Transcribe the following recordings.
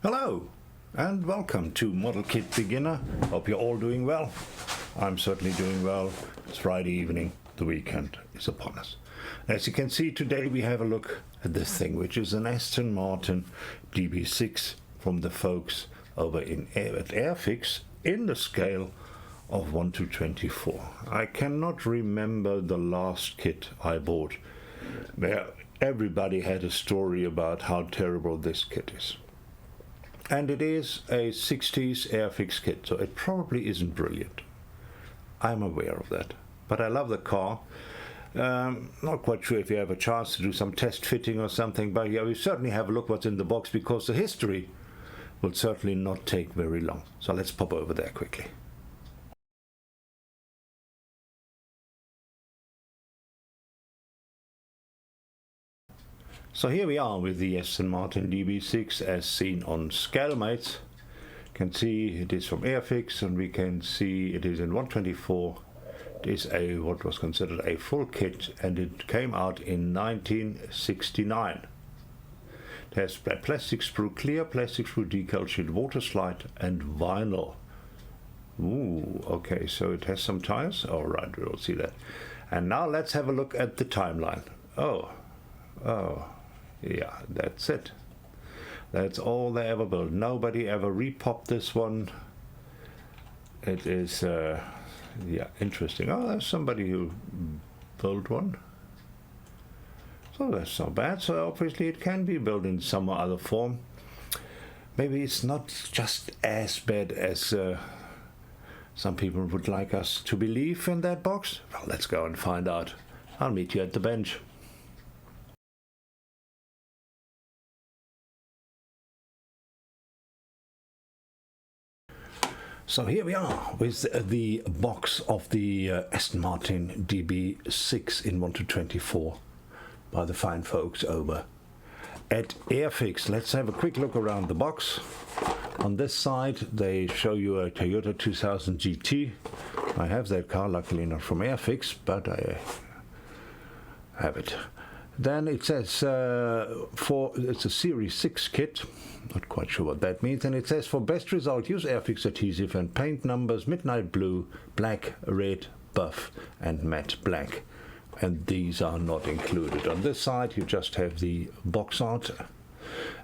Hello and welcome to Model Kit Beginner. Hope you're all doing well. I'm certainly doing well. It's Friday evening, the weekend is upon us. As you can see, today we have a look at this thing, which is an Aston Martin DB6 from the folks over at Airfix in the scale of 1 to 24. I cannot remember the last kit I bought where everybody had a story about how terrible this kit is. And it is a 60s Airfix kit, so it probably isn't brilliant. I'm aware of that, but I love the car. Not quite sure if you have a chance to do some test fitting or something, but yeah, we certainly have a look what's in the box, because the history will certainly not take very long. So let's pop over there quickly. So here we are with the Aston Martin DB6 as seen on Scalemates. You can see it is from Airfix, and we can see it is in 124. It is what was considered a full kit, and it came out in 1969. It has plastic sprue, clear plastic sprue decal sheet, water slide and vinyl. Ooh, okay, so it has some tires. All right, we will see that. And now let's have a look at the timeline. Oh. Yeah, that's it. That's all they ever built. Nobody ever repopped this one. It is, yeah, interesting. Oh, there's somebody who built one. So that's not bad. So obviously it can be built in some other form. Maybe it's not just as bad as some people would like us to believe in that box. Well, let's go and find out. I'll meet you at the bench. So here we are with the box of the Aston Martin DB6 in 1 to 24 by the fine folks over at Airfix. Let's have a quick look around the box. On this side they show you a Toyota 2000 GT. I have that car, luckily not from Airfix, but I have it. Then it says it's a Series 6 kit. Not quite sure what that means. And it says for best result, use Airfix adhesive and paint numbers midnight blue, black, red, buff and matte black. And these are not included. On this side you just have the box art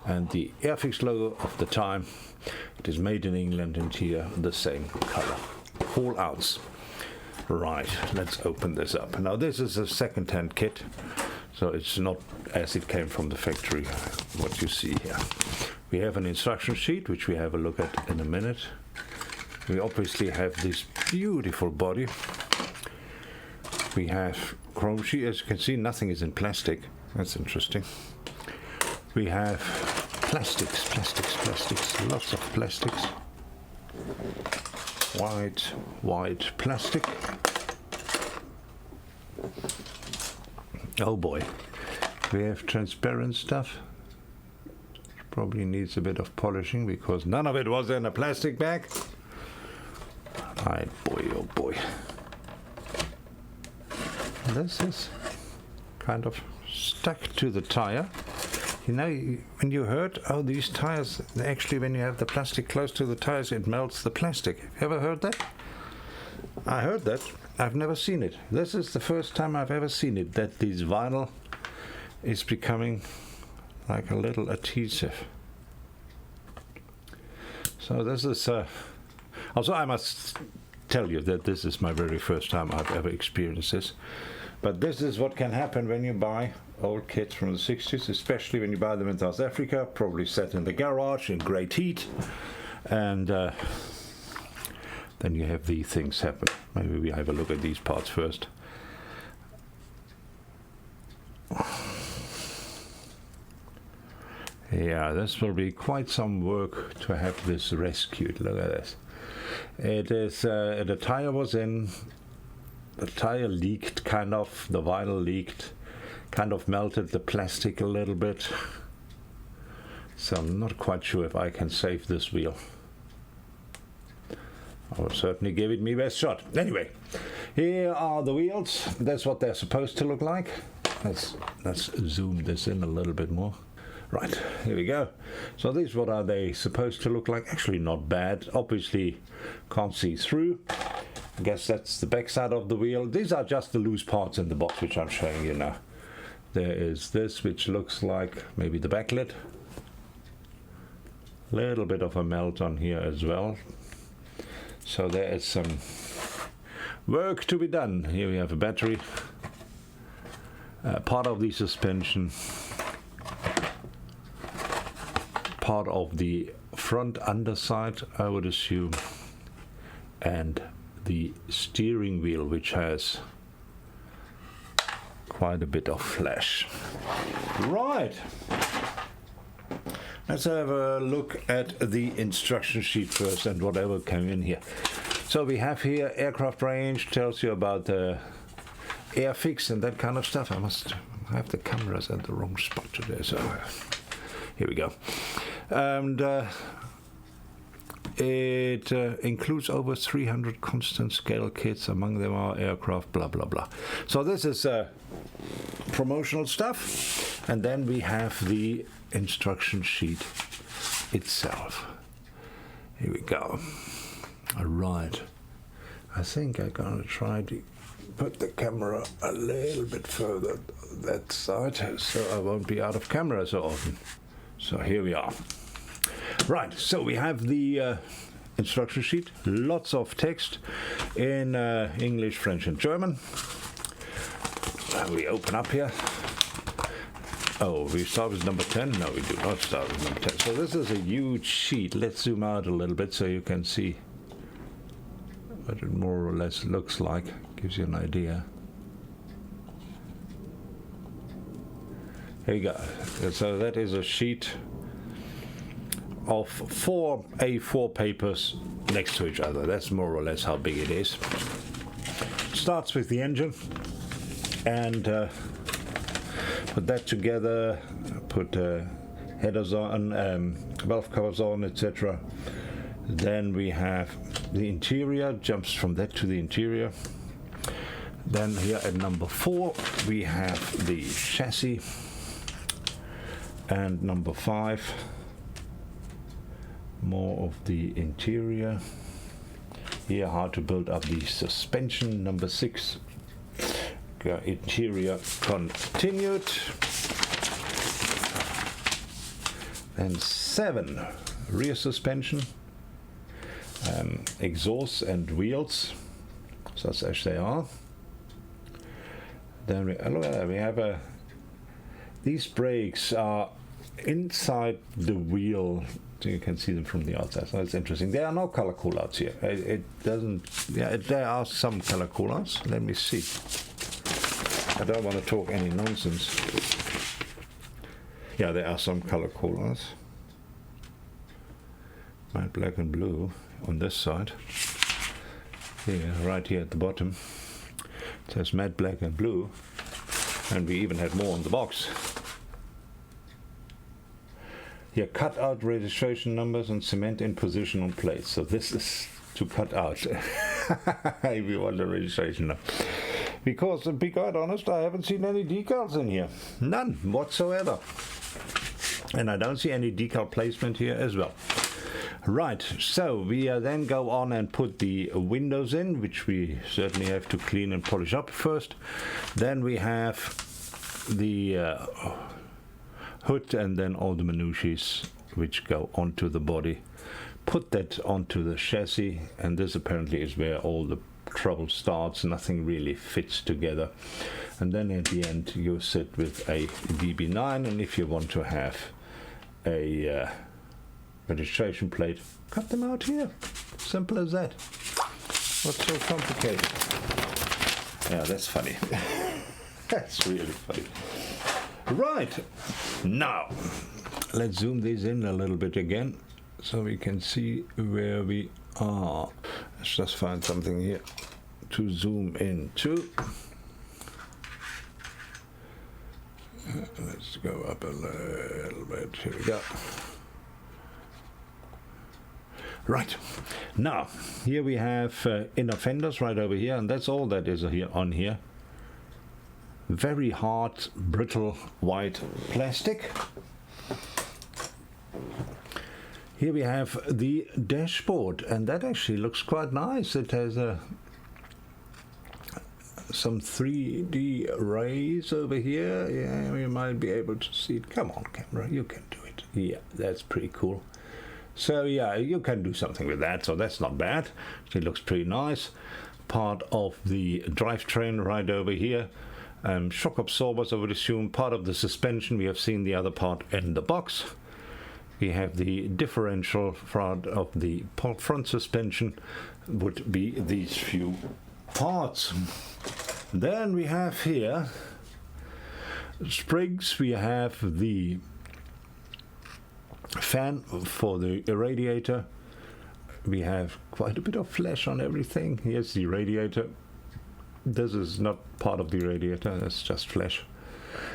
and the Airfix logo of the time. It is made in England, and here the same color. All outs. Right, let's open this up. Now this is a second-hand kit, so it's not as it came from the factory, what you see here. We have an instruction sheet, which we have a look at in a minute. We obviously have this beautiful body. We have chrome sheet. As you can see, nothing is in plastic. That's interesting. We have plastics, lots of plastics. White plastic. Oh boy. We have transparent stuff. Probably needs a bit of polishing because none of it was in a plastic bag. Oh boy. This is kind of stuck to the tire. You know, when you heard, oh, these tires, actually when you have the plastic close to the tires, it melts the plastic. Have you ever heard that? I heard that. I've never seen it. This is the first time I've ever seen it, that this vinyl is becoming like a little adhesive. So this is also, I must tell you that this is my very first time I've ever experienced this. But this is what can happen when you buy old kits from the 60s, especially when you buy them in South Africa, probably set in the garage in great heat, and then you have these things happen. Maybe we have a look at these parts first. Yeah, this will be quite some work to have this rescued. Look at this. It is, the tire was in, the tire leaked kind of, the vinyl leaked, kind of melted the plastic a little bit. So I'm not quite sure if I can save this wheel. I will certainly give it my best shot. Anyway, here are the wheels. That's what they're supposed to look like. Let's zoom this in a little bit more. Right, here we go. So these, what are they supposed to look like? Actually not bad. Obviously can't see through. I guess that's the back side of the wheel. These are just the loose parts in the box which I'm showing you now. There is this which looks like maybe the back lid. Little bit of a melt on here as well. So there is some work to be done. Here we have a battery. Part of the suspension. Part of the front underside, I would assume, and the steering wheel, which has quite a bit of flash. Right, let's have a look at the instruction sheet first and whatever came in here. So we have here aircraft range, tells you about the Airfix and that kind of stuff. I must have the cameras at the wrong spot today, so here we go. And it includes over 300 constant scale kits, among them are aircraft, blah blah blah. So this is promotional stuff, and then we have the instruction sheet itself. Here we go. All right, I think I'm gonna try to put the camera a little bit further that side so I won't be out of camera so often. So here we are. Right, so we have the instruction sheet, lots of text in English, French and German. We open up here. Oh, we start with number 10? No, we do not start with number 10. So this is a huge sheet. Let's zoom out a little bit so you can see what it more or less looks like. Gives you an idea. Here you go. So that is a sheet of 4 A4 papers next to each other. That's more or less how big it is. Starts with the engine and put that together, put headers on, valve covers on, etc. Then we have the interior, jumps from that to the interior. Then here at number 4 we have the chassis, and number 5 more of the interior. Here how to build up the suspension. Number 6 interior continued. Then 7 rear suspension, exhaust and wheels such as they are. Then look at that, we have these brakes are inside the wheel, so you can see them from the outside. So it's interesting. There are no color callouts here. It doesn't. Yeah, there are some color callouts. Let me see. I don't want to talk any nonsense. Yeah, there are some color callouts. Matte black and blue on this side. Here, right here at the bottom, it says matte black and blue, and we even had more on the box. Here, cut out registration numbers and cement in position on plates. So this is to cut out if you want the registration number. Because, to be quite honest, I haven't seen any decals in here. None whatsoever. And I don't see any decal placement here as well. Right, so we then go on and put the windows in, which we certainly have to clean and polish up first. Then we have the hood and then all the minutiae which go onto the body. Put that onto the chassis, and this apparently is where all the trouble starts. Nothing really fits together. And then at the end you sit with a DB9, and if you want to have a registration plate, cut them out here. Simple as that. What's so complicated? Yeah, that's funny. That's really funny. Right, now let's zoom these in a little bit again so we can see where we are. Let's just find something here to zoom into. Let's go up a little bit. Here we go. Right, now here we have inner fenders right over here, and that's all that is here on here. Very hard, brittle white plastic. Here we have the dashboard, and that actually looks quite nice. It has some 3D rays over here. Yeah, you might be able to see it. Come on, camera, you can do it. Yeah, that's pretty cool. So yeah, you can do something with that, so that's not bad. It looks pretty nice. Part of the drivetrain right over here. Shock absorbers, I would assume. Part of the suspension. We have seen the other part in the box. We have the differential front of the front suspension, would be these few parts. Then we have here springs. We have the fan for the radiator. We have quite a bit of flesh on everything. Here's the radiator. This is not part of the radiator, it's just flesh.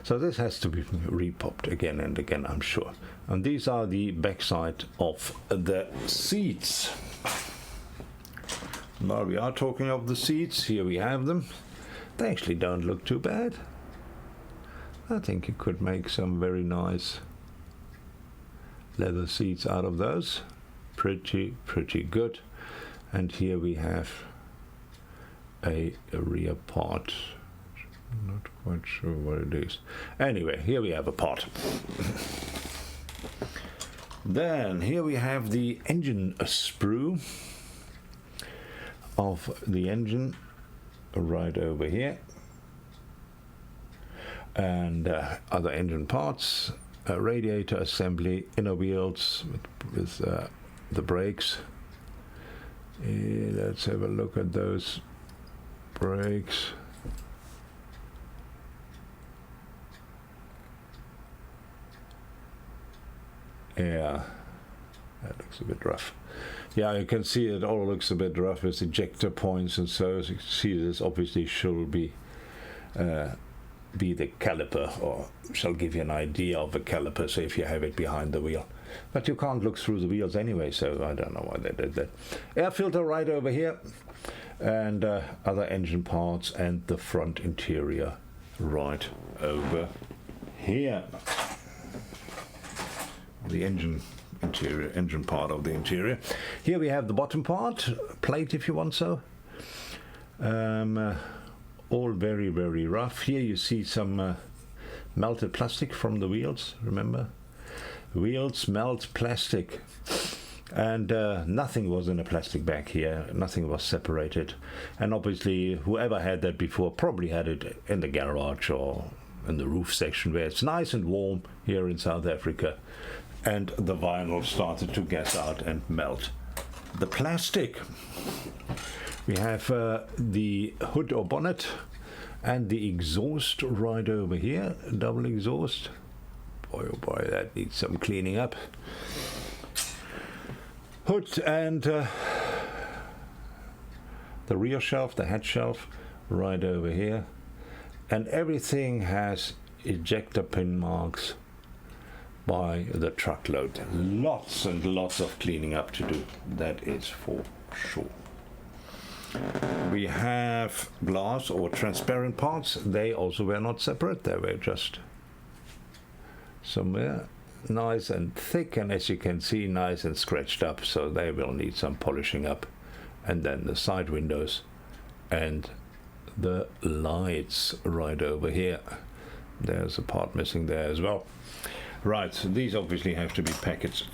So this has to be repopped again and again, I'm sure. And these are the backside of the seats. While we are talking of the seats, here we have them. They actually don't look too bad. I think you could make some very nice leather seats out of those. Pretty good. And here we have a rear part. Not quite sure what it is. Anyway, here we have a part. Then here we have the engine sprue of the engine right over here, and other engine parts, radiator assembly, inner wheels with the brakes. Let's have a look at those brakes. Yeah, that looks a bit rough. Yeah, you can see it all looks a bit rough with ejector points, and so as you can see, this obviously should be the caliper, or shall give you an idea of the caliper, so if you have it behind the wheel. But you can't look through the wheels anyway, so I don't know why they did that. Air filter right over here, and other engine parts, and the front interior right over here. The engine part of the interior. Here we have the bottom part, plate if you want so. All very rough. Here you see some melted plastic from the wheels, remember? Wheels melt plastic, and nothing was in a plastic bag here, nothing was separated, and obviously whoever had that before probably had it in the garage or in the roof section where it's nice and warm here in South Africa, and the vinyl started to gas out and melt the plastic. We have the hood or bonnet and the exhaust right over here, double exhaust. Boy oh boy, that needs some cleaning up. Hood and the rear shelf, the head shelf right over here, and everything has ejector pin marks by the truckload. Lots and lots of cleaning up to do, that is for sure. We have glass or transparent parts. They also were not separate, they were just somewhere nice and thick, and as you can see, nice and scratched up, so they will need some polishing up. And then the side windows and the lights right over here. There's a part missing there as well. Right, so these obviously have to be packaged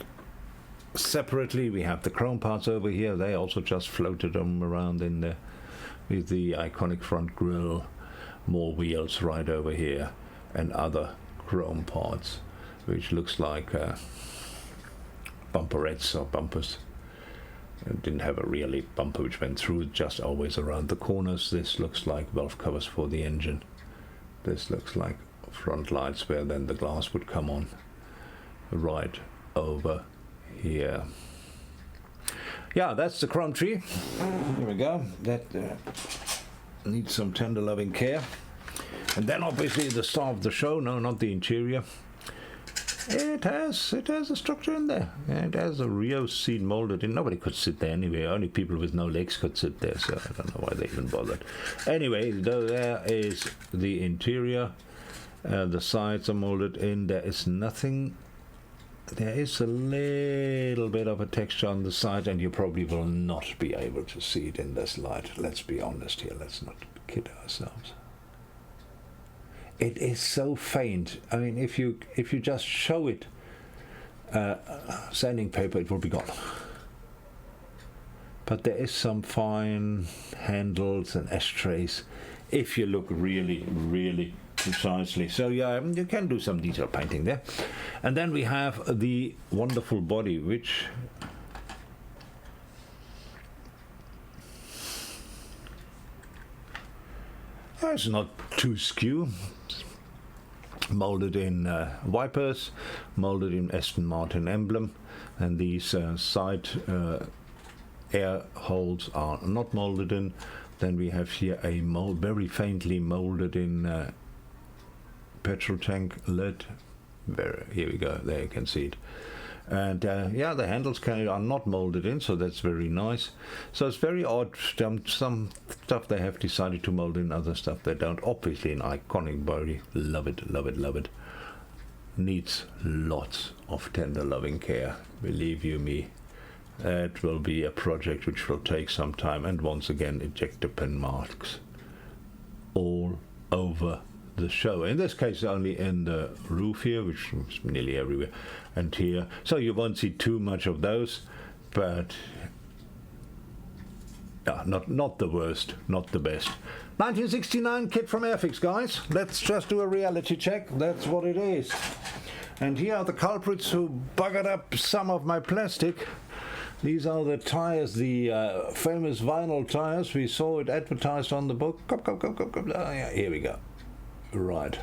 separately. We have the chrome parts over here. They also just floated them around in there with the iconic front grille. More wheels right over here, and other chrome parts, which looks like bumperettes or bumpers. It didn't have a really bumper which went through, just always around the corners. This looks like valve covers for the engine. This looks like front lights where then the glass would come on right over here. Yeah, that's the chrome tree. Here we go. That needs some tender loving care. And then obviously the star of the show, no, not the interior. It has a structure in there. It has a Rio seat molded in. Nobody could sit there anyway. Only people with no legs could sit there, so I don't know why they even bothered. Anyway, there is the interior. The sides are molded in. There is nothing there is a little bit of a texture on the side, and you probably will not be able to see it in this light. Let's be honest here, let's not kid ourselves. It is so faint. I mean, if you just show it sanding paper, it will be gone. But there is some fine handles and ashtrays if you look really, really precisely. So yeah, you can do some detail painting there. And then we have the wonderful body, which is not too skew. Molded in wipers, molded in Aston Martin emblem, and these side air holes are not molded in. Then we have here a mold, very faintly molded in petrol tank lid. Here we go, there you can see it. And yeah, the handles are not molded in, so that's very nice. So it's very odd. Some stuff they have decided to mold in, other stuff they don't. Obviously an iconic body. Love it, love it, love it. Needs lots of tender loving care, believe you me. It will be a project which will take some time, and once again ejector pin marks all over the show. In this case only in the roof here, which is nearly everywhere, and here, so you won't see too much of those, but yeah, not the worst, not the best. 1969 kit from Airfix, guys. Let's just do a reality check. That's what it is. And here are the culprits who buggered up some of my plastic. These are the tires, the famous vinyl tires. We saw it advertised on the book. Oh, yeah, here we go. Right.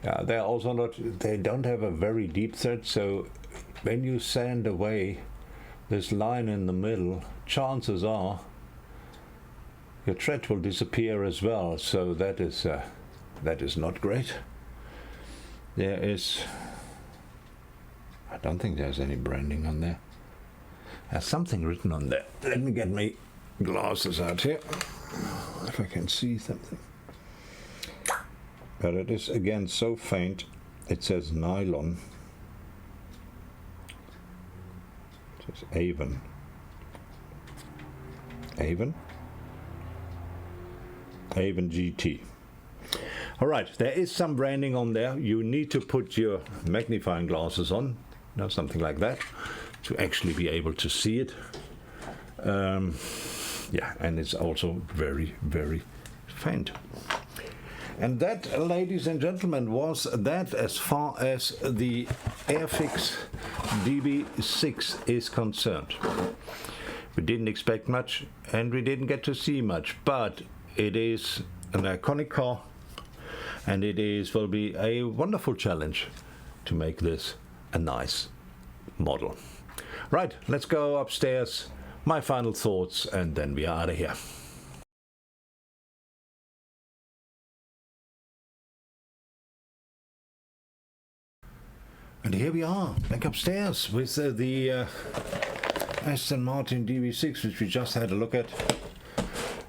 Yeah, they're also not, they don't have a very deep thread, so when you sand away this line in the middle, chances are your tread will disappear as well, so that is not great. There is, I don't think there's any branding on there. There's something written on there. Let me get my glasses out here, if I can see something. But it is again so faint. It says nylon. It says Avon. Avon? Avon GT. All right, there is some branding on there. You need to put your magnifying glasses on, something like that, to actually be able to see it. Yeah, and it's also very, very faint. And that, ladies and gentlemen, was that as far as the Airfix DB6 is concerned. We didn't expect much, and we didn't get to see much, but it is an iconic car, and will be a wonderful challenge to make this a nice model. Right, let's go upstairs, my final thoughts, and then we are out of here. And here we are, back upstairs with the Aston Martin DB6, which we just had a look at.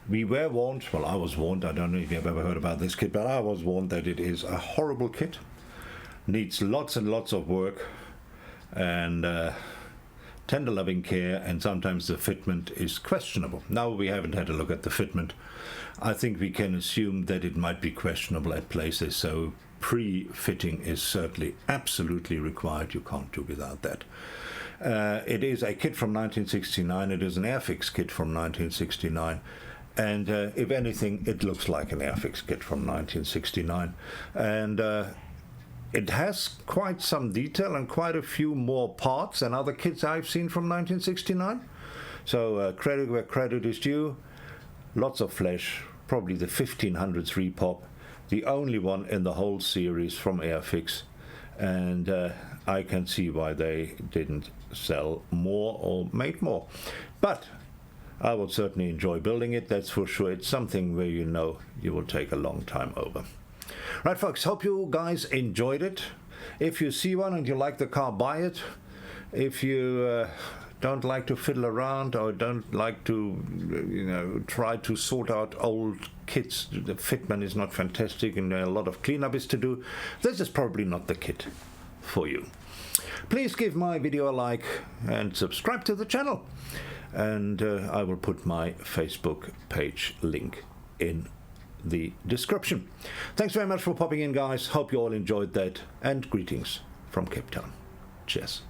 We were warned, well, I was warned, I don't know if you've ever heard about this kit, but I was warned that it is a horrible kit. Needs lots and lots of work, and tender loving care, and sometimes the fitment is questionable. Now we haven't had a look at the fitment. I think we can assume that it might be questionable at places, so pre-fitting is certainly absolutely required. You can't do without that. It is a kit from 1969. It is an Airfix kit from 1969. And if anything, it looks like an Airfix kit from 1969. And it has quite some detail and quite a few more parts than other kits I've seen from 1969. So credit where credit is due. Lots of flesh, probably the 1500 3-pop. The only one in the whole series from Airfix, and I can see why they didn't sell more or make more. But I will certainly enjoy building it, that's for sure. It's something where you know you will take a long time over. Right, folks, hope you guys enjoyed it. If you see one and you like the car, buy it. If you don't like to fiddle around or don't like to, try to sort out old kits, the fitment is not fantastic and a lot of cleanup is to do, this is probably not the kit for you. Please give my video a like and subscribe to the channel. And I will put my Facebook page link in the description. Thanks very much for popping in, guys. Hope you all enjoyed that, and greetings from Cape Town. Cheers.